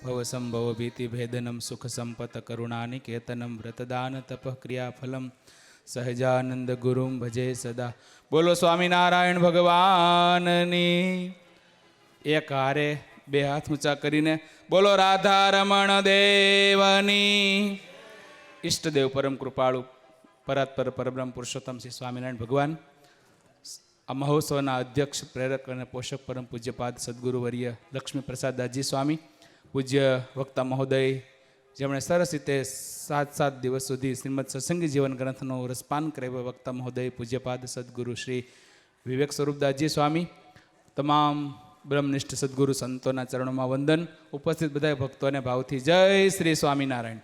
ભવસંભવ ભીતિભેદનમ સુખ સંપત કરુણાનિકેતનમ વ્રતદાન તપઃ ક્રિયાફલમ સહજાનંદ ગુરુમ ભજે સદા. બોલો સ્વામિનારાયણ ભગવાનની. એક હારે બે હાથ ઊંચા કરીને બોલો રાધારમણ દેવની. ઈષ્ટદેવ પરમ કૃપાળુ પરાત્પર પરબ્રહ્મ પુરુષોત્તમ શ્રી સ્વામિનારાયણ ભગવાન આ મહોત્સવના અધ્યક્ષ, પ્રેરક અને પોષક પરમ પૂજ્યપાદ સદગુરુવર્ય લક્ષ્મી પ્રસાદદાસજી સ્વામી, પૂજ્ય વક્તા મહોદય, જેમણે સરસ રીતે 7 દિવસ સુધી શ્રીમદ સત્સંગી જીવન ગ્રંથનો રસપાન કરાવ્યો વક્તા મહોદય પૂજ્યપાદ સદગુરુ શ્રી વિવેક સ્વરૂપદાસજી સ્વામી, તમામ બ્રહ્મનિષ્ઠ સદગુરુ સંતોના ચરણોમાં વંદન. ઉપસ્થિત બધા ભક્તોને ભાવથી જય શ્રી સ્વામિનારાયણ.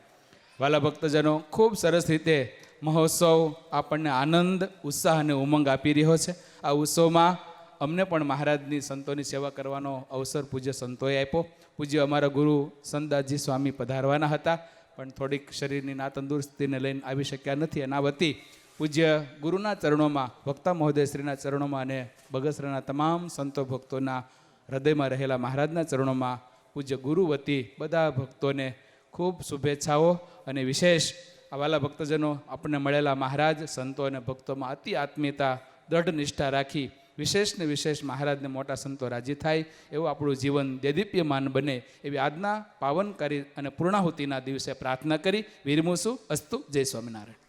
વાલા ભક્તજનો, ખૂબ સરસ રીતે મહોત્સવ આપણને આનંદ, ઉત્સાહ અને ઉમંગ આપી રહ્યો છે. આ ઉત્સવમાં અમને પણ મહારાજની સંતોની સેવા કરવાનો અવસર પૂજ્ય સંતોએ આપ્યો. પૂજ્ય અમારા ગુરુ સંતદાસજી સ્વામી પધારવાના હતા, પણ થોડીક શરીરની ના તંદુરસ્તીને લઈને આવી શક્યા નથી. અને આ વતી પૂજ્ય ગુરુના ચરણોમાં, વક્તા મહોદય શ્રીના ચરણોમાં અને બગસરાના તમામ સંતો ભક્તોના હૃદયમાં રહેલા મહારાજના ચરણોમાં પૂજ્ય ગુરુ વતી બધા ભક્તોને ખૂબ શુભેચ્છાઓ. અને વિશેષ આવાલા ભક્તજનો, આપણને મળેલા મહારાજ સંતો અને ભક્તોમાં અતિ આત્મીયતા, દૃઢ નિષ્ઠા રાખી વિશેષ ને વિશેષ મહારાજને મોટા સંતો રાજી થાય એવું આપણું જીવન દેદીપ્યમાન બને એવી આજના પાવનકારી અને પૂર્ણાહુતિના દિવસે પ્રાર્થના કરી વિરમું છું. અસ્તુ. જય સ્વામિનારાયણ.